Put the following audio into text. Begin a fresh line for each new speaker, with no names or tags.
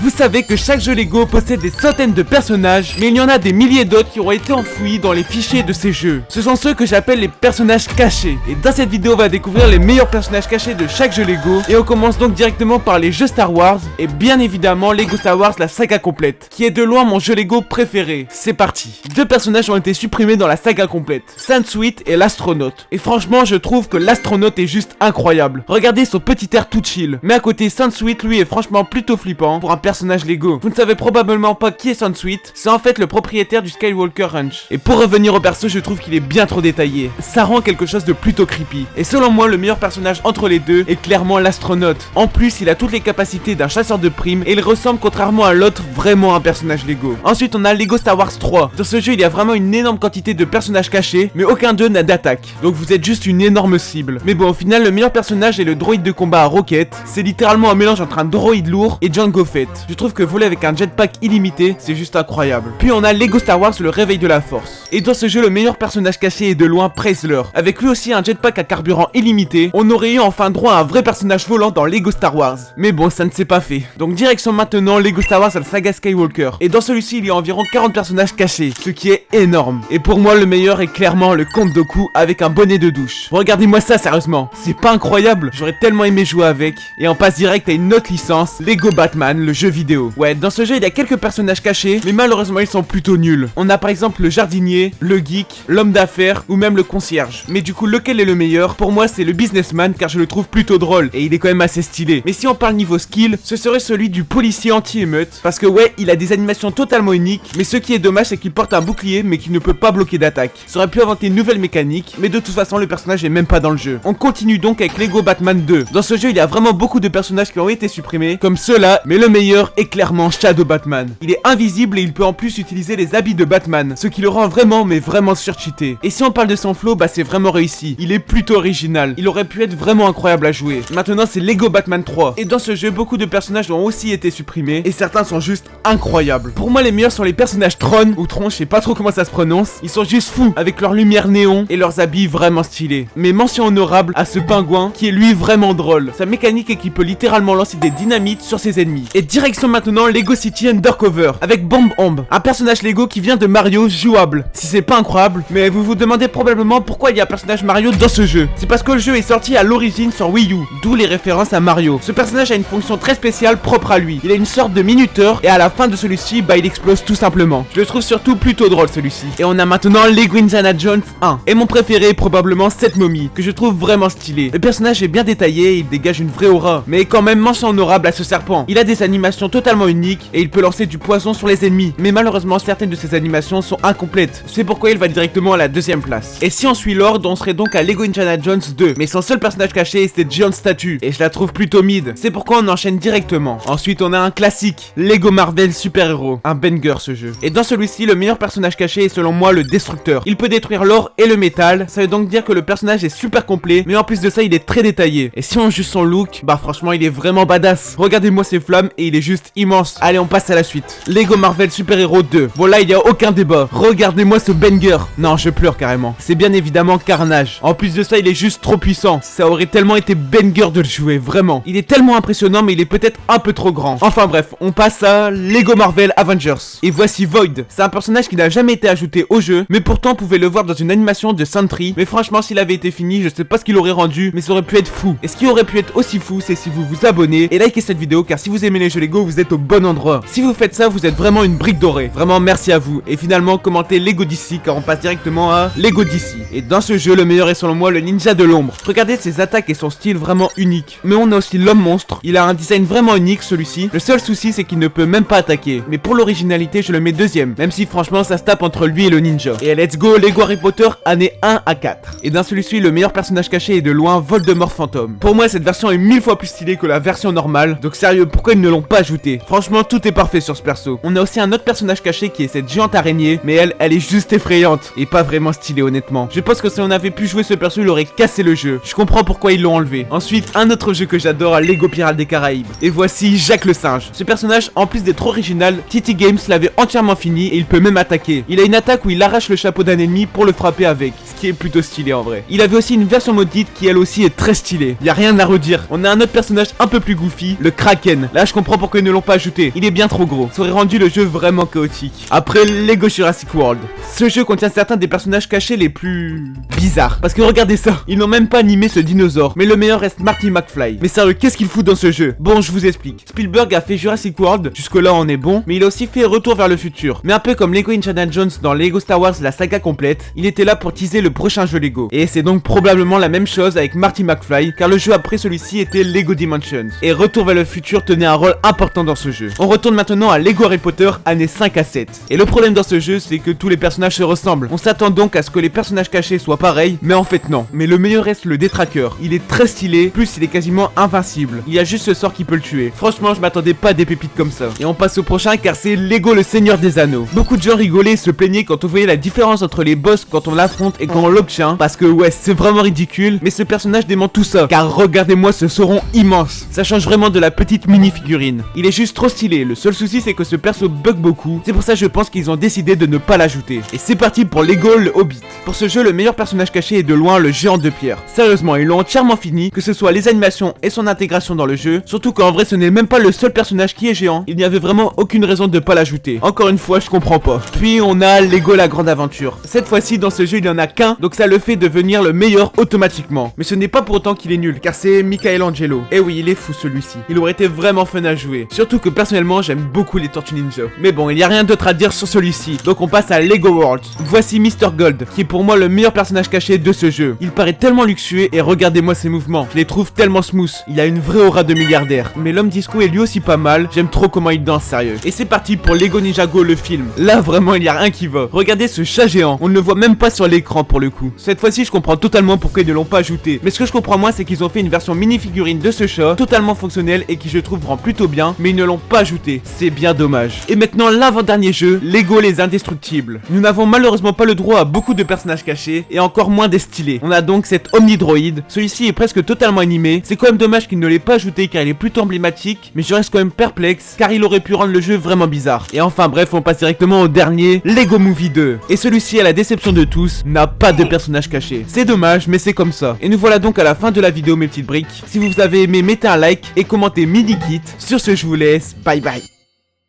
Vous savez que chaque jeu Lego possède des centaines de personnages, mais il y en a des milliers d'autres qui ont été enfouis dans les fichiers de ces jeux. Ce sont ceux que j'appelle les personnages cachés. Et dans cette vidéo, on va découvrir les meilleurs personnages cachés de chaque jeu Lego. Et on commence donc directement par les jeux Star Wars, et bien évidemment Lego Star Wars la saga complète, qui est de loin mon jeu Lego préféré. C'est parti. Deux personnages ont été supprimés dans la saga complète, Sansweet et l'astronaute. Et franchement, je trouve que l'astronaute est juste incroyable. Regardez son petit air tout chill. Mais à côté, Sansweet, lui, est franchement plutôt flippant pour un personnage Lego. Vous ne savez probablement pas qui est Sansweet, c'est en fait le propriétaire du Skywalker Ranch. Et pour revenir au perso, je trouve qu'il est bien trop détaillé. Ça rend quelque chose de plutôt creepy. Et selon moi, le meilleur personnage entre les deux est clairement l'astronaute. En plus, il a toutes les capacités d'un chasseur de primes et il ressemble contrairement à l'autre vraiment à un personnage Lego. Ensuite, on a Lego Star Wars 3. Dans ce jeu, il y a vraiment une énorme quantité de personnages cachés, mais aucun d'eux n'a d'attaque. Donc vous êtes juste une énorme cible. Mais bon, au final, le meilleur personnage est le droïde de combat à roquette. C'est littéralement un mélange entre un droïde lourd et Jango Fett. Je trouve que voler avec un jetpack illimité, c'est juste incroyable. Puis on a Lego Star Wars le réveil de la force. Et dans ce jeu, le meilleur personnage caché est de loin Preisler. Avec lui aussi un jetpack à carburant illimité, on aurait eu enfin droit à un vrai personnage volant dans Lego Star Wars. Mais bon, ça ne s'est pas fait. Donc direction maintenant Lego Star Wars la saga Skywalker. Et dans celui-ci, il y a environ 40 personnages cachés, ce qui est énorme. Et pour moi, le meilleur est clairement le Comte Dooku avec un bonnet de douche. Regardez-moi ça sérieusement, c'est pas incroyable? J'aurais tellement aimé jouer avec. Et on passe direct à une autre licence, Lego Batman, le jeu vidéo. Ouais, dans ce jeu, il y a quelques personnages cachés, mais malheureusement, ils sont plutôt nuls. On a par exemple le jardinier, le geek, l'homme d'affaires ou même le concierge. Mais du coup, lequel est le meilleur? Pour moi, c'est le businessman car je le trouve plutôt drôle et il est quand même assez stylé. Mais si on parle niveau skill, ce serait celui du policier anti-émeute parce que ouais, il a des animations totalement uniques, mais ce qui est dommage, c'est qu'il porte un bouclier mais qu'il ne peut pas bloquer d'attaque. Ça aurait pu inventer une nouvelle mécanique, mais de toute façon, le personnage est même pas dans le jeu. On continue donc avec Lego Batman 2. Dans ce jeu, il y a vraiment beaucoup de personnages qui ont été supprimés, comme ceux-là, mais le meilleur est clairement Shadow Batman. Il est invisible et il peut en plus utiliser les habits de Batman, ce qui le rend vraiment, mais vraiment surcheaté. Et si on parle de son flow, bah c'est vraiment réussi. Il est plutôt original. Il aurait pu être vraiment incroyable à jouer. Maintenant, c'est Lego Batman 3. Et dans ce jeu, beaucoup de personnages ont aussi été supprimés, et certains sont juste incroyables. Pour moi, les meilleurs sont les personnages Tron, ou Tron, je sais pas trop comment ça se prononce. Ils sont juste fous, avec leurs lumières néon et leurs habits vraiment stylés. Mais mention honorable à ce pingouin, qui est lui vraiment drôle. Sa mécanique est qu'il peut littéralement lancer des dynamites sur ses ennemis. Et direction maintenant Lego City Undercover, avec Bomb Omb, un personnage Lego qui vient de Mario jouable. Si c'est pas incroyable, mais vous vous demandez probablement pourquoi il y a un personnage Mario dans ce jeu. C'est parce que le jeu est sorti à l'origine sur Wii U, d'où les références à Mario. Ce personnage a une fonction très spéciale propre à lui. Il a une sorte de minuteur et à la fin de celui-ci, bah il explose tout simplement. Je le trouve surtout plutôt drôle celui-ci. Et on a maintenant Lego Indiana Jones 1. Et mon préféré est probablement cette momie, que je trouve vraiment stylé. Le personnage est bien détaillé, il dégage une vraie aura. Mais quand même mention honorable à ce serpent. Il a des animations totalement uniques et il peut lancer du poison sur les ennemis. Mais malheureusement, certaines de ses animations sont incomplètes. C'est pourquoi il va directement à la deuxième place. Et si on suit l'ordre, on serait donc à Lego Indiana Jones 2. Mais son seul personnage caché, c'est Giant Statue. Et je la trouve plutôt mid. C'est pourquoi on enchaîne directement. Ensuite, on a un classique, Lego Marvel Super Hero. Un banger ce jeu. Et dans celui-ci, le meilleur personnage caché est selon moi le Destructeur. Il peut détruire l'or et le métal. Ça veut donc dire que le personnage est super complet. Mais en plus de ça, il est très détaillé. Et si on juge son look, bah franchement, il est vraiment badass. Regardez-moi ses flammes et il est juste immense. Allez, on passe à la suite. Lego Marvel Super Hero 2. Bon là, il y a aucun débat. Regardez-moi ce banger. Non, je pleure carrément. C'est bien évidemment Carnage. En plus de ça, il est juste trop puissant. Ça aurait tellement été banger de le jouer, vraiment. Il est tellement impressionnant, mais il est peut-être un peu trop grand. Enfin bref, on passe à Lego Marvel Avengers. Et voici Void. C'est un personnage qui n'a jamais été ajouté au jeu, mais pourtant on pouvait le voir dans une animation de Sentry. Mais franchement, s'il avait été fini, je sais pas ce qu'il aurait rendu, mais ça aurait pu être fou. Et ce qui aurait pu être aussi fou, c'est si vous vous abonnez et likez cette vidéo, car si vous aimez les jeux Lego, vous êtes au bon endroit. Si vous faites ça, vous êtes vraiment une brique dorée. Vraiment merci à vous. Et finalement, commentez Lego DC, car on passe directement à Lego DC. Et dans ce jeu, le meilleur est selon moi le ninja de l'ombre. Regardez ses attaques et son style vraiment unique. Mais on a aussi l'homme monstre. Il a un design vraiment unique celui-ci. Le seul souci, c'est qu'il ne peut même pas attaquer. Mais pour l'originalité, je le mets deuxième. Même si franchement, ça se tape entre lui et le ninja. Et let's go, Lego Harry Potter année 1 à 4. Et dans celui-ci, le meilleur personnage caché est de loin Voldemort Fantôme. Pour moi, cette version est 1000 fois plus stylée que la version normale. Donc sérieux, pourquoi ils ne l'ont pas ajouté? Franchement, tout est parfait sur ce perso. On a aussi un autre personnage caché qui est cette géante araignée, mais elle est juste effrayante et pas vraiment stylée honnêtement. Je pense que si on avait pu jouer ce perso, il aurait cassé le jeu. Je comprends pourquoi ils l'ont enlevé. Ensuite, un autre jeu que j'adore, Lego Pirates des Caraïbes. Et voici Jacques le singe. Ce personnage, en plus d'être original, TT Games l'avait entièrement fini et il peut même attaquer. Il a une attaque où il arrache le chapeau d'un ennemi pour le frapper avec, ce qui est plutôt stylé en vrai. Il avait aussi une version maudite qui elle aussi est très stylée. Y a rien à redire. On a un autre personnage un peu plus goofy, le Kraken. Là, je comprends pourquoi pourquoi ils ne l'ont pas ajouté. Il est bien trop gros, ça aurait rendu le jeu vraiment chaotique. Après Lego Jurassic World. Ce jeu contient certains des personnages cachés les plus bizarres. Parce que regardez ça, ils n'ont même pas animé ce dinosaure. Mais le meilleur reste Marty McFly. Mais sérieux, qu'est-ce qu'il fout dans ce jeu? Bon, je vous explique. Spielberg a fait Jurassic World, jusque là on est bon, mais il a aussi fait Retour vers le futur. Mais un peu comme Lego Indiana Jones dans Lego Star Wars la saga complète, il était là pour teaser le prochain jeu Lego. Et c'est donc probablement la même chose avec Marty McFly, car le jeu après celui-ci était Lego Dimensions. Et Retour vers le futur tenait un rôle important dans ce jeu. On retourne maintenant à Lego Harry Potter, années 5 à 7. Et le problème dans ce jeu, c'est que tous les personnages se ressemblent. On s'attend donc à ce que les personnages cachés soient pareils, mais en fait non. Mais le meilleur reste le détraqueur. Il est très stylé, plus il est quasiment invincible. Il y a juste ce sort qui peut le tuer. Franchement, je m'attendais pas à des pépites comme ça. Et on passe au prochain car c'est Lego le Seigneur des Anneaux. Beaucoup de gens rigolaient et se plaignaient quand on voyait la différence entre les boss quand on l'affronte et quand on l'obtient, parce que ouais, c'est vraiment ridicule, mais ce personnage dément tout ça, car regardez-moi ce sauron immense. Ça change vraiment de la petite mini-figurine. Il est juste trop stylé. Le seul souci c'est que ce perso bug beaucoup. C'est pour ça que je pense qu'ils ont décidé de ne pas l'ajouter. Et c'est parti pour Lego le Hobbit. Pour ce jeu, le meilleur personnage caché est de loin le géant de pierre. Sérieusement, ils l'ont entièrement fini, que ce soit les animations et son intégration dans le jeu, surtout qu'en vrai ce n'est même pas le seul personnage qui est géant. Il n'y avait vraiment aucune raison de pas l'ajouter. Encore une fois, je comprends pas. Puis on a Lego la grande aventure. Cette fois-ci dans ce jeu il n'y en a qu'un, donc ça le fait devenir le meilleur automatiquement. Mais ce n'est pas pour autant qu'il est nul, car c'est Michelangelo. Eh oui, il est fou celui-ci. Il aurait été vraiment fun à jouer. Surtout que personnellement j'aime beaucoup les Tortues Ninja. Mais bon, il n'y a rien d'autre à dire sur celui-ci. Donc on passe à Lego World. Voici Mr. Gold, qui est pour moi le meilleur personnage caché de ce jeu. Il paraît tellement luxueux et regardez-moi ses mouvements. Je les trouve tellement smooth. Il a une vraie aura de milliardaire. Mais l'homme disco est lui aussi pas mal. J'aime trop comment il danse, sérieux. Et c'est parti pour Lego Ninjago le film. Là vraiment il y a rien qui va. Regardez ce chat géant. On ne le voit même pas sur l'écran pour le coup. Cette fois-ci je comprends totalement pourquoi ils ne l'ont pas ajouté. Mais ce que je comprends moins c'est qu'ils ont fait une version mini-figurine de ce chat totalement fonctionnelle et qui je trouve rend plutôt bien. Mais ils ne l'ont pas ajouté. C'est bien dommage. Et maintenant l'avant-dernier jeu, Lego les Indestructibles. Nous n'avons malheureusement pas le droit à beaucoup de personnages cachés et encore moins des stylés. On a donc cet Omnidroid. Celui-ci est presque totalement animé. C'est quand même dommage qu'il ne l'ait pas ajouté car il est plutôt emblématique, mais je reste quand même perplexe car il aurait pu rendre le jeu vraiment bizarre. Et enfin bref, on passe directement au dernier, Lego Movie 2. Et celui-ci, à la déception de tous, n'a pas de personnage caché. C'est dommage, mais c'est comme ça. Et nous voilà donc à la fin de la vidéo mes petites briques. Si vous avez aimé, mettez un like et commentez mini kit. Sur ce, je vous laisse. Bye bye.